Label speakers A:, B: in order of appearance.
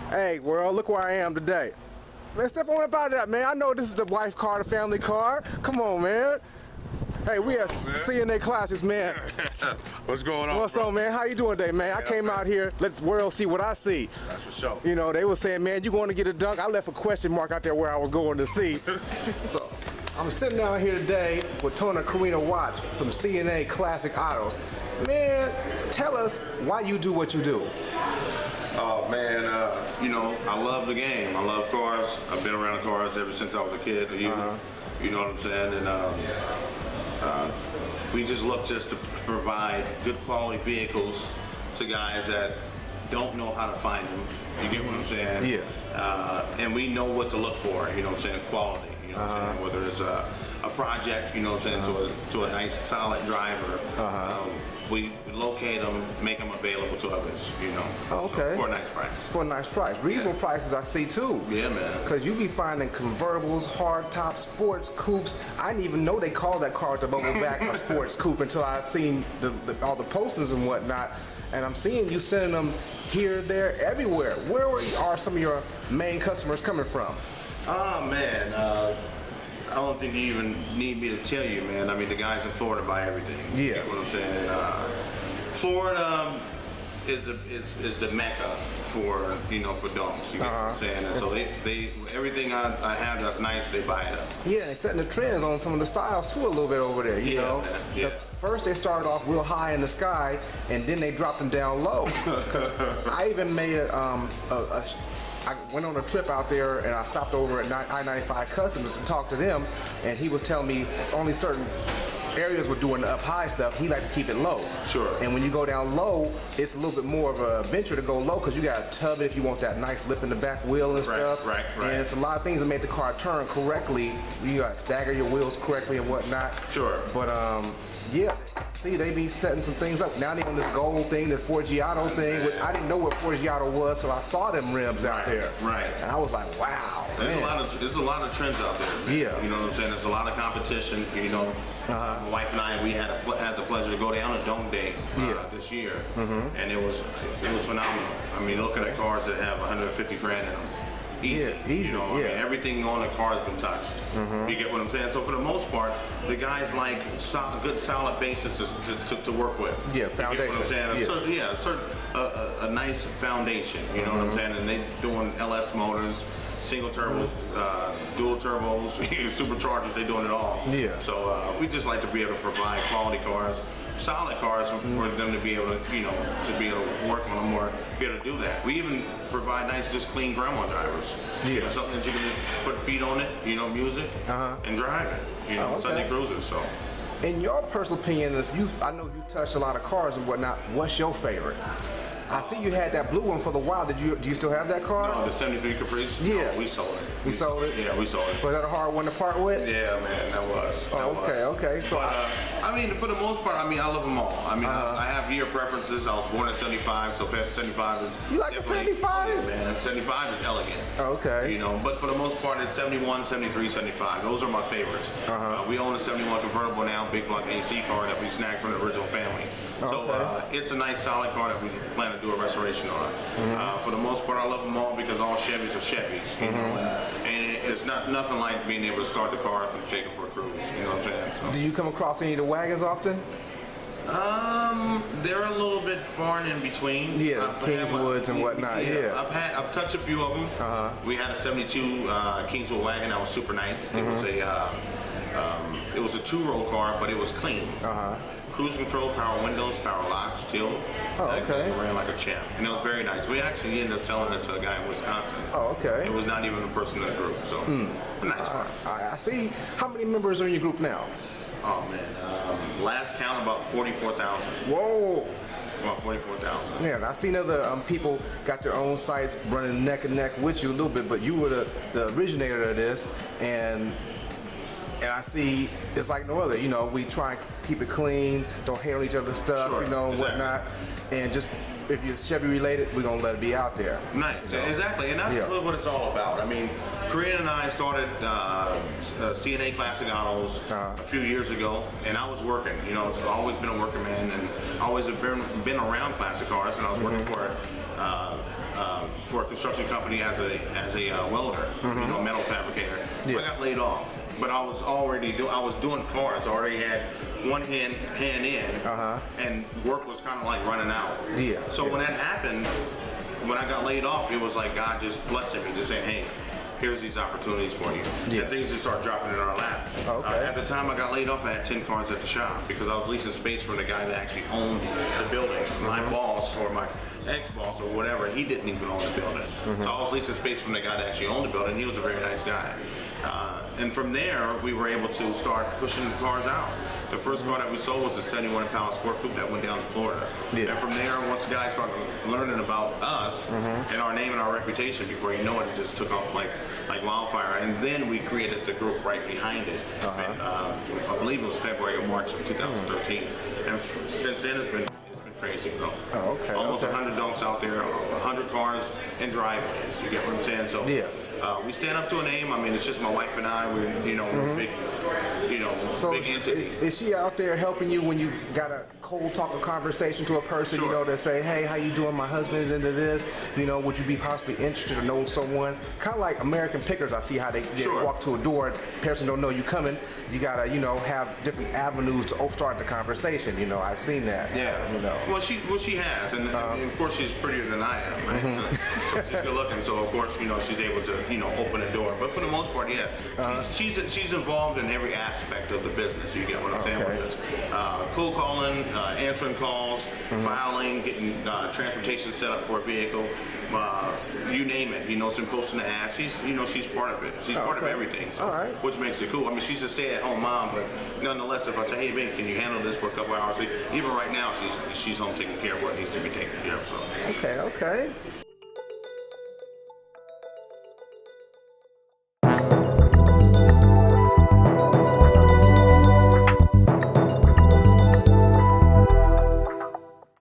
A: Hey, world, look where I am today. Man, step on up out of that, man. I know this is the wife car, the family car. Come on, man. Hey, we at C&A Classics, man.
B: What's going on?
A: What's up, man? How you doing today, man? I came out here, let the world see what I see.
B: That's for sure.
A: You know, they were saying, man, you going to get a dunk? I left a question mark out there where I was going to see. So, I'm sitting down here today with Tony Karina Watts from C&A Classic Autos. Man, tell us why you do what you do.
B: Oh man, you know, I love the game. I love cars. I've been around cars ever since I was a kid. You know what I'm saying? And we just look just to provide good quality vehicles to guys that don't know how to find them. You get what I'm saying?
A: Yeah.
B: And we know what to look for. You know what I'm saying? Quality. You know what I'm saying? Whether it's a project, you know what I'm saying, to a nice solid driver. We locate them, make them available to others, you know.
A: Okay.
B: So, for a nice price.
A: For a nice price. Reasonable prices I see too.
B: Yeah, man.
A: Because you be finding convertibles, hardtop, sports coupes. I didn't even know they called that car at the bubble back a sports coupe until I seen all the posters and whatnot. And I'm seeing you sending them here, there, everywhere. Where are some of your main customers coming from?
B: Oh, man. I don't think you even need me to tell you, man. I mean, the guys in Florida buy everything.
A: Yeah.
B: You get what I'm saying? Florida is the mecca for, you know, for donks. You get what I'm saying? And so they everything I have that's nice, they buy it up.
A: Yeah, they're setting the trends on some of the styles too a little bit over there, you know?
B: Man. Yeah.
A: First they started off real high in the sky, and then they dropped them down low. I even made I went on a trip out there and I stopped over at I-95 Customs to talk to them, and he was telling me it's only certain areas were doing the up high stuff. He liked to keep it low.
B: Sure.
A: And when you go down low, it's a little bit more of a venture to go low because you got to tub it if you want that nice lip in the back wheel and stuff.
B: Right.
A: And it's a lot of things that make the car turn correctly. You got to stagger your wheels correctly and whatnot.
B: Sure.
A: But yeah, see, they be setting some things up. Now they on this gold thing, this 4G Auto thing, which I didn't know what 4G Auto was, so I saw them rims out there.
B: Right.
A: And I was like, wow.
B: There's a lot of trends out there. Man.
A: Yeah.
B: You know what I'm saying? There's a lot of competition. You know, my wife and I, we had the pleasure to go down to Dome Day this year, and it was phenomenal. I mean, looking at cars that have 150 grand in them. Easy.
A: Yeah, easy.
B: You know, I mean, everything on the car has been touched. You get what I'm saying? So for the most part, the guys like good solid basis to work with.
A: Yeah,
B: You
A: foundation.
B: get what I'm saying? A nice foundation. You know what I'm saying? And they doing LS motors, single turbos, dual turbos, superchargers. They doing it all.
A: Yeah.
B: So we just like to be able to provide quality cars. Solid cars for them to be able to, you know, to be able to work on them or be able to do that. We even provide nice, just clean grandma drivers.
A: Yeah.
B: You know, something that you can just put feet on it, you know, music, and drive it. You know, Sunday cruisers. So.
A: In your personal opinion, I know you touched a lot of cars and whatnot. What's your favorite? I see you had that blue one for the while. Do you still have that car?
B: No, the 73 Caprice?
A: Yeah.
B: No, we sold it.
A: We sold it?
B: Yeah, we sold it.
A: Was that a hard one to part with?
B: Yeah, man, that was.
A: Okay. So,
B: I mean, for the most part, I mean, I love them all. I mean, I have year preferences. I was born in 75, so 75 is.
A: You like a 75?
B: Yeah, man. 75 is elegant.
A: Okay.
B: You know, but for the most part, it's 71, 73, 75. Those are my favorites. We own a 71 convertible now, big block AC car that we snagged from the original family. So it's a nice solid car that we plan to do a restoration on. For the most part, I love them all because all Chevys are Chevys, you know, and it's nothing like being able to start the car up and take it for a cruise. You know what I'm saying? So.
A: Do you come across any of the wagons often?
B: They're a little bit far and in between.
A: Yeah, Kingswoods and whatnot. Yeah.
B: I've touched a few of them. We had a '72 Kingswood wagon that was super nice. It was a two-row car, but it was clean. Cruise control, power windows, power locks, tilt. It ran like a champ, and it was very nice. We actually ended up selling it to a guy in Wisconsin. It was not even a person in the group, so a nice car.
A: I see. How many members are in your group now?
B: Oh man, last count about 44,000.
A: Whoa.
B: About 44,000.
A: Yeah, I've seen other people got their own sites running neck and neck with you a little bit, but you were the originator of this, and I see it's like no other. You know, we try and keep it clean, don't hate on each other's stuff, you know, whatnot, and just if you're Chevy related, we're gonna let it be out there.
B: Nice, exactly, and that's what it's all about. I mean, Corinne and I started C&A Classic Autos a few years ago, and I was working. You know, I've always been a working man, and always have been around classic cars. And I was working for a construction company as a welder, you know, metal fabricator. I got laid off, but I was doing cars. I already had one hand in, and work was kind of like running out. So when that happened, when I got laid off, it was like God just blessing me, just saying, hey, here's these opportunities for you. And things just start dropping in our lap. At the time I got laid off, I had 10 cars at the shop because I was leasing space from the guy that actually owned the building. My boss or my ex-boss or whatever, he didn't even own the building. So I was leasing space from the guy that actually owned the building. He was a very nice guy. And from there, we were able to start pushing the cars out. The first car that we sold was a 71 Impala Sport Coupe that went down to Florida. And from there, once guys started learning about us and our name and our reputation, before you know it, it just took off like wildfire. And then we created the group right behind it. And, I believe it was February or March of 2013. And since then, it's been crazy, bro. Almost 100 donks out there, 100 cars in driveways. You get what I'm saying? So we stand up to a name. I mean, it's just my wife and I. We're, you know, we're big, you know,
A: so
B: big entity.
A: Is she out there helping you when you got a cold talk or conversation to a person, you know, that say, hey, how you doing? My husband's into this. You know, would you be possibly interested to know someone? Kind of like American Pickers. I see how they walk to a door. Person don't know you coming. You gotta, you know, have different avenues to start the conversation. You know, I've seen that. You know.
B: Well, she has, and of course she's prettier than I am, right? So she's good looking. So of course, you know, she's able to, you know, open the door. But for the most part, she's involved in every aspect of the business. You get what I'm saying? Whether it's cold calling, answering calls, filing, getting transportation set up for a vehicle. You name it, you know, some posting the ads. She's part of it. She's part of everything, so which makes it cool. I mean, she's a stay-at-home mom, but nonetheless, if I say, hey, babe, can you handle this for a couple hours? Even right now, she's home taking care of what needs to be taken care of. So.
A: Okay.